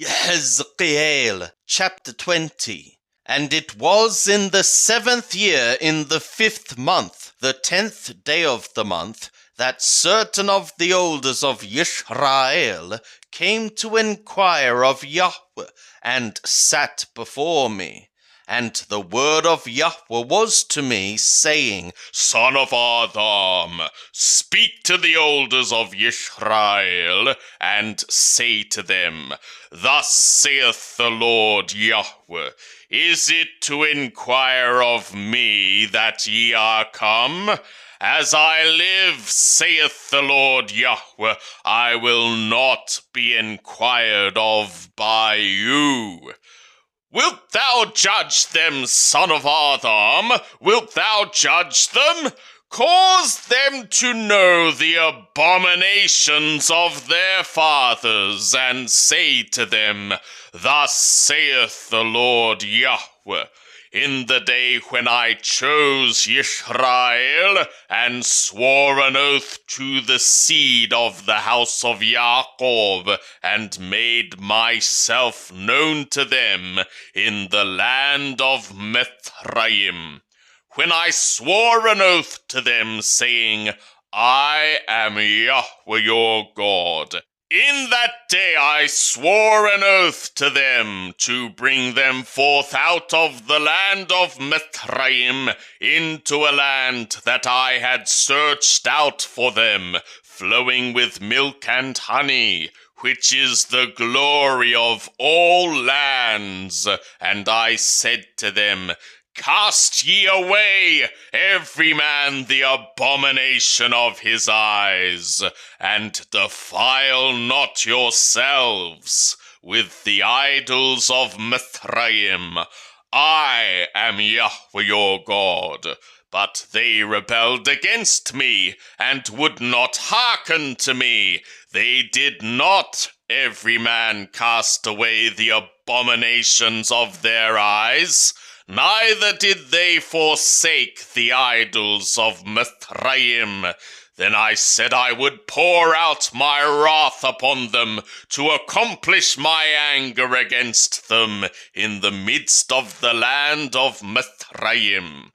Ezekiel chapter 20. And it was in the 7th year, in the 5th month, the 10th day of the month, that certain of the elders of Israel came to inquire of Yahweh, and sat before me. And the word of Yahweh was to me, saying, Son of Adam, speak to the elders of Israel, and say to them, Thus saith the Lord Yahweh, Is it to inquire of me that ye are come? As I live, saith the Lord Yahweh, I will not be inquired of by you. Wilt thou judge them, son of Adam? Wilt thou judge them? Cause them to know the abominations of their fathers, and say to them, Thus saith the Lord Yahweh, in the day when I chose Israel, and swore an oath to the seed of the house of Jacob, and made myself known to them in the land of Mithraim, when I swore an oath to them, saying, I am Yahweh your God. In that day I swore an oath to them to bring them forth out of the land of Mithraim into a land that I had searched out for them, flowing with milk and honey, which is the glory of all lands. And I said to them, Cast ye away, every man the abomination of his eyes, and defile not yourselves with the idols of Mithraim. I am Yahweh your God. But they rebelled against me, and would not hearken to me. They did not, every man, cast away the abominations of their eyes, neither did they forsake the idols of Mithraim. Then I said I would pour out my wrath upon them, to accomplish my anger against them in the midst of the land of Mithraim.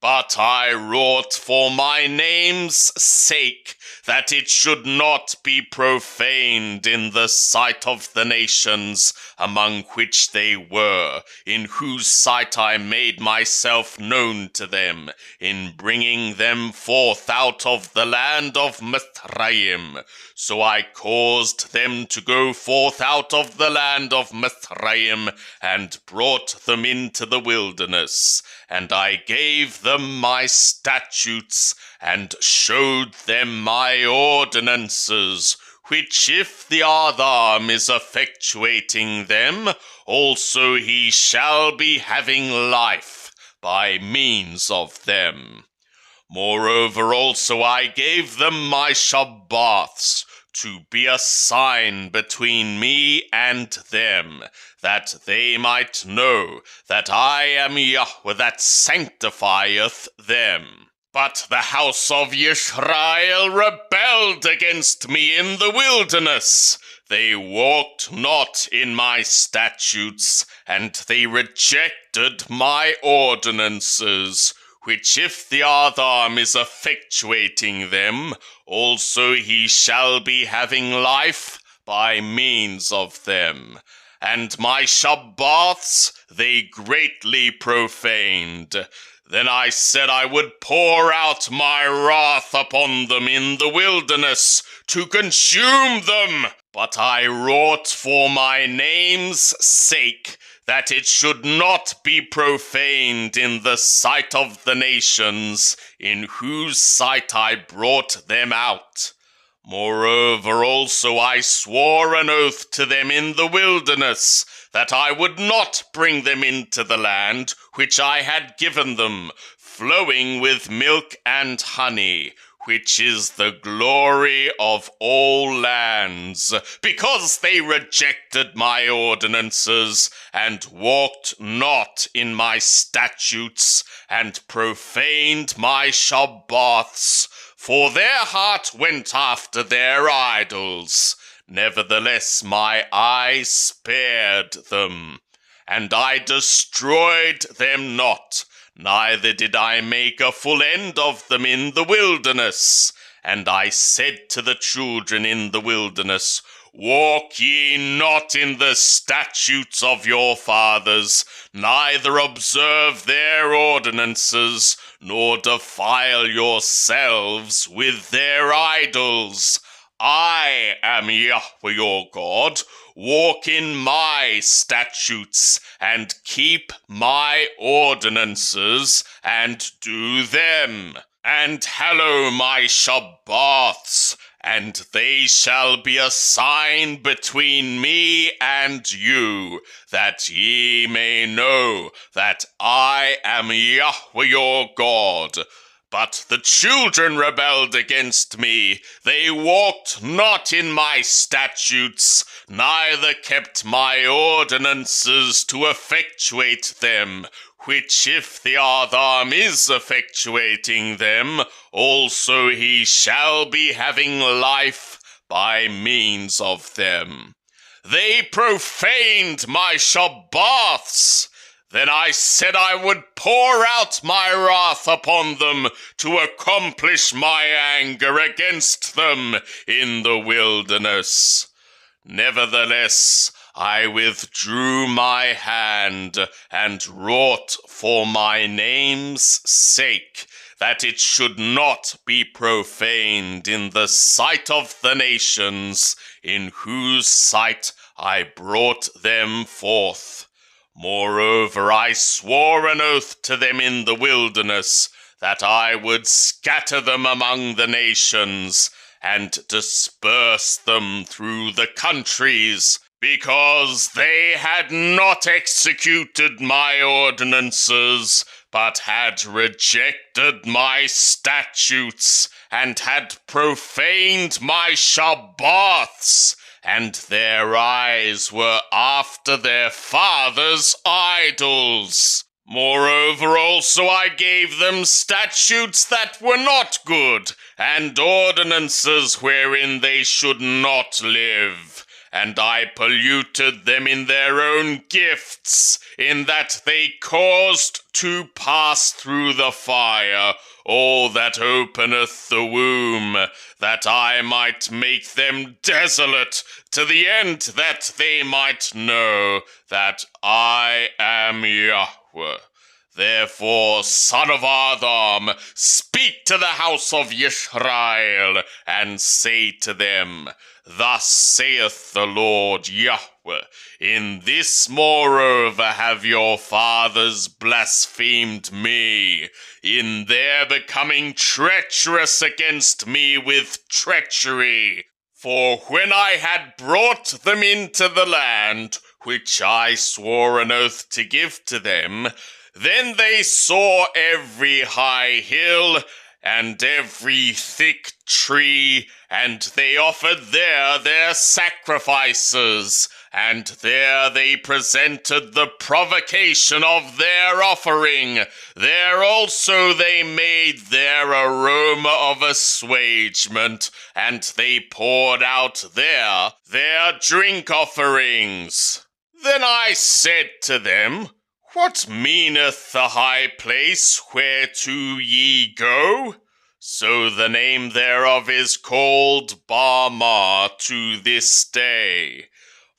But I wrought for my name's sake, that it should not be profaned in the sight of the nations among which they were, in whose sight I made myself known to them, in bringing them forth out of the land of Mithraim. So I caused them to go forth out of the land of Mithraim, and brought them into the wilderness. And I gave them my statutes, and showed them my ordinances, which if the Adam is effectuating them, also he shall be having life by means of them. Moreover also I gave them my Shabbaths, to be a sign between me and them, that they might know that I am Yahweh that sanctifieth them. But the house of Israel rebelled against me in the wilderness. They walked not in my statutes, and they rejected my ordinances, which if the Adam is effectuating them, also he shall be having life by means of them. And my Shabbaths they greatly profaned. Then I said I would pour out my wrath upon them in the wilderness, to consume them. But I wrought for my name's sake, that it should not be profaned in the sight of the nations, in whose sight I brought them out. Moreover also I swore an oath to them in the wilderness, that I would not bring them into the land which I had given them, flowing with milk and honey, which is the glory of all lands, because they rejected my ordinances, and walked not in my statutes, and profaned my Shabbaths, for their heart went after their idols. Nevertheless my eye spared them, and I destroyed them not, neither did I make a full end of them in the wilderness. And I said to the children in the wilderness, Walk ye not in the statutes of your fathers, neither observe their ordinances, nor defile yourselves with their idols. I am Yahweh your God. Walk in my statutes, and keep my ordinances, and do them. And hallow my Shabbaths, and they shall be a sign between me and you, that ye may know that I am Yahweh your God. But the children rebelled against me. They walked not in my statutes, neither kept my ordinances to effectuate them, which if the Adam is effectuating them, also he shall be having life by means of them. They profaned my Shabbaths. Then I said I would pour out my wrath upon them to accomplish my anger against them in the wilderness. Nevertheless, I withdrew my hand and wrought for my name's sake, that it should not be profaned in the sight of the nations, in whose sight I brought them forth. Moreover, I swore an oath to them in the wilderness, that I would scatter them among the nations, and disperse them through the countries, because they had not executed my ordinances, but had rejected my statutes, and had profaned my Shabbaths, and their eyes were after their fathers' idols. Moreover, also I gave them statutes that were not good, and ordinances wherein they should not live. And I polluted them in their own gifts, in that they caused to pass through the fire all that openeth the womb, that I might make them desolate, to the end that they might know that I am Yahweh. Therefore, son of Adam, speak to the house of Yisrael, and say to them, Thus saith the Lord Yahweh, in this moreover have your fathers blasphemed me, in their becoming treacherous against me with treachery. For when I had brought them into the land, which I swore an oath to give to them, then they saw every high hill, and every thick tree, and they offered there their sacrifices, and there they presented the provocation of their offering. There also they made their aroma of assuagement, and they poured out there their drink offerings. Then I said to them, What meaneth the high place whereto ye go? So the name thereof is called Bamah to this day.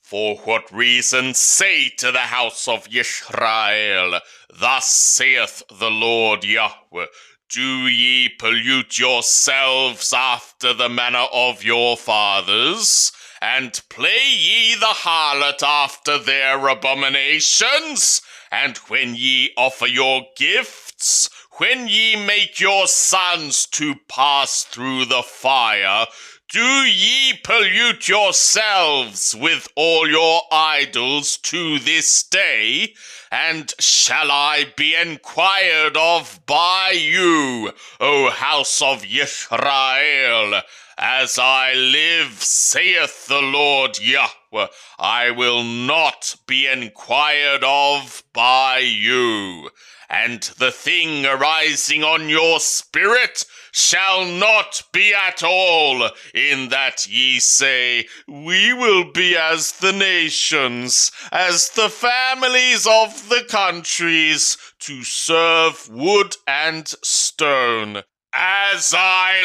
For what reason say to the house of Yisrael, Thus saith the Lord Yahweh, Do ye pollute yourselves after the manner of your fathers, and play ye the harlot after their abominations? And when ye offer your gifts, when ye make your sons to pass through the fire, do ye pollute yourselves with all your idols to this day? And shall I be enquired of by you, O house of Yisrael? As I live, saith the Lord Yahweh, I will not be inquired of by you. And the thing arising on your spirit shall not be at all, in that ye say, We will be as the nations, as the families of the countries, to serve wood and stone. As I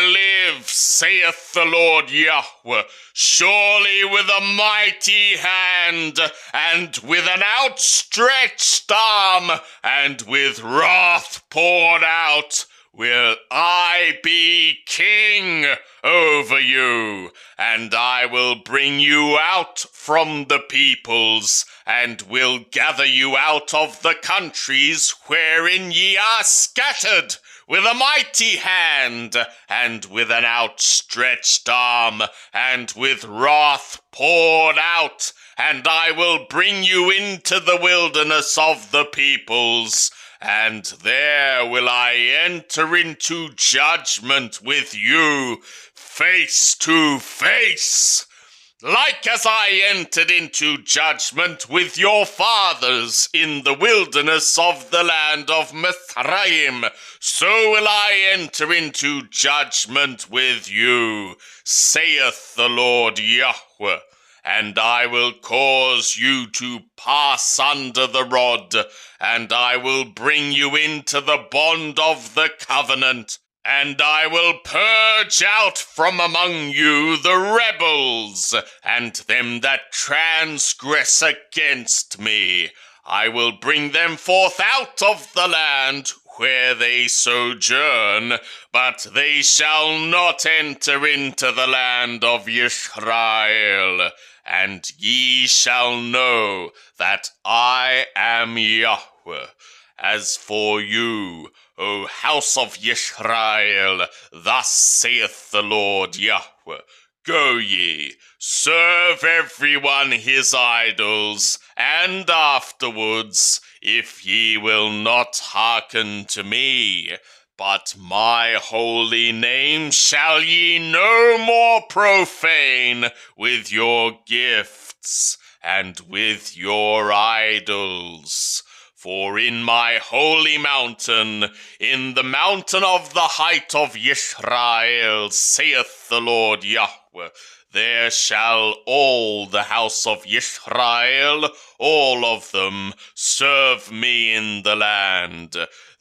live, saith the Lord Yahweh, surely with a mighty hand, and with an outstretched arm, and with wrath poured out, will I be king over you, and I will bring you out from the peoples, and will gather you out of the countries wherein ye are scattered, with a mighty hand, and with an outstretched arm, and with wrath poured out, and I will bring you into the wilderness of the peoples, and there will I enter into judgment with you, face to face. Like as I entered into judgment with your fathers in the wilderness of the land of Mithraim, so will I enter into judgment with you, saith the Lord Yahweh. And I will cause you to pass under the rod, and I will bring you into the bond of the covenant. And I will purge out from among you the rebels, and them that transgress against me. I will bring them forth out of the land where they sojourn, but they shall not enter into the land of Israel. And ye shall know that I am Yahweh. As for you, O house of Israel, thus saith the Lord Yahweh, Go ye, serve every one his idols, and afterwards, if ye will not hearken to me, but my holy name shall ye no more profane with your gifts and with your idols. For in my holy mountain, in the mountain of the height of Israel, saith the Lord Yahweh, there shall all the house of Israel, all of them, serve me in the land.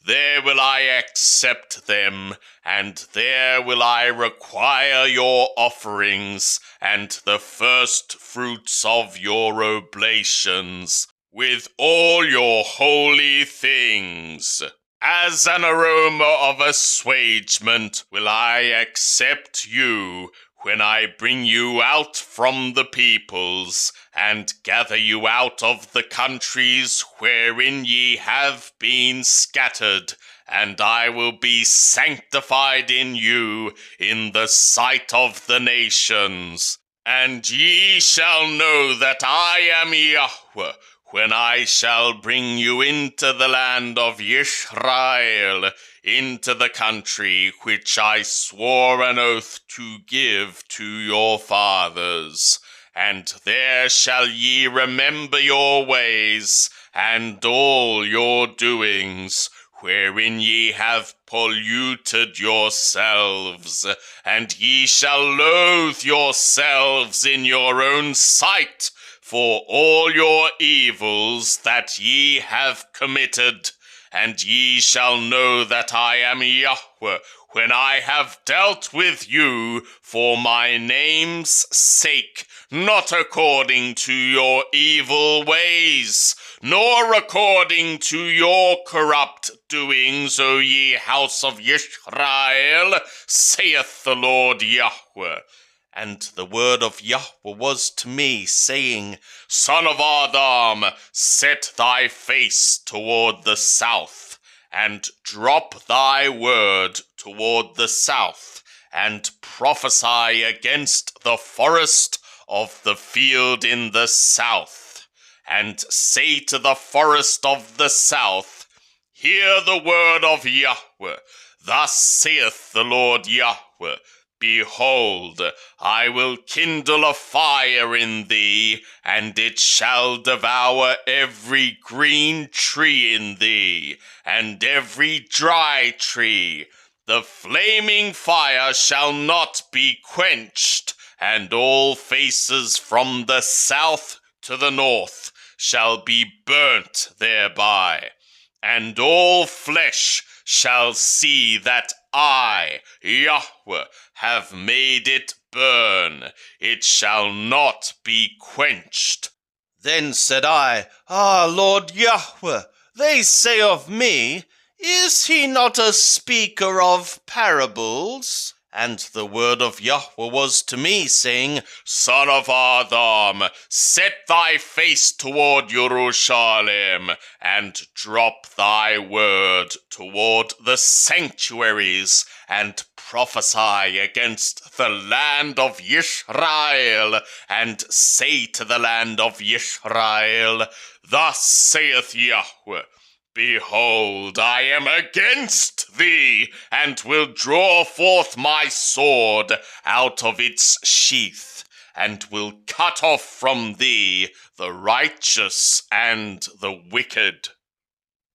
There will I accept them, and there will I require your offerings, and the first fruits of your oblations, with all your holy things. As an aroma of assuagement will I accept you, when I bring you out from the peoples, and gather you out of the countries wherein ye have been scattered, and I will be sanctified in you in the sight of the nations. And ye shall know that I am Yahweh, when I shall bring you into the land of Israel, into the country which I swore an oath to give to your fathers. And there shall ye remember your ways, and all your doings, wherein ye have polluted yourselves, and ye shall loathe yourselves in your own sight, for all your evils that ye have committed. And ye shall know that I am Yahweh, when I have dealt with you for my name's sake, not according to your evil ways, nor according to your corrupt doings, O ye house of Israel, saith the Lord Yahweh. And the word of Yahweh was to me, saying, Son of Adam, set thy face toward the south, and drop thy word toward the south, and prophesy against the forest of the field in the south, and say to the forest of the south, Hear the word of Yahweh. Thus saith the Lord Yahweh, Behold, I will kindle a fire in thee, and it shall devour every green tree in thee, and every dry tree. The flaming fire shall not be quenched, and all faces from the south to the north shall be burnt thereby. And all flesh shall see that I, Yahweh, have made it burn. It shall not be quenched. Then said I, Ah, Lord Yahweh, they say of me, Is he not a speaker of parables? And the word of Yahweh was to me, saying, Son of Adam, set thy face toward Jerusalem, and drop thy word toward the sanctuaries, and prophesy against the land of Israel, and say to the land of Israel, Thus saith Yahweh, Behold, I am against thee, and will draw forth my sword out of its sheath, and will cut off from thee the righteous and the wicked.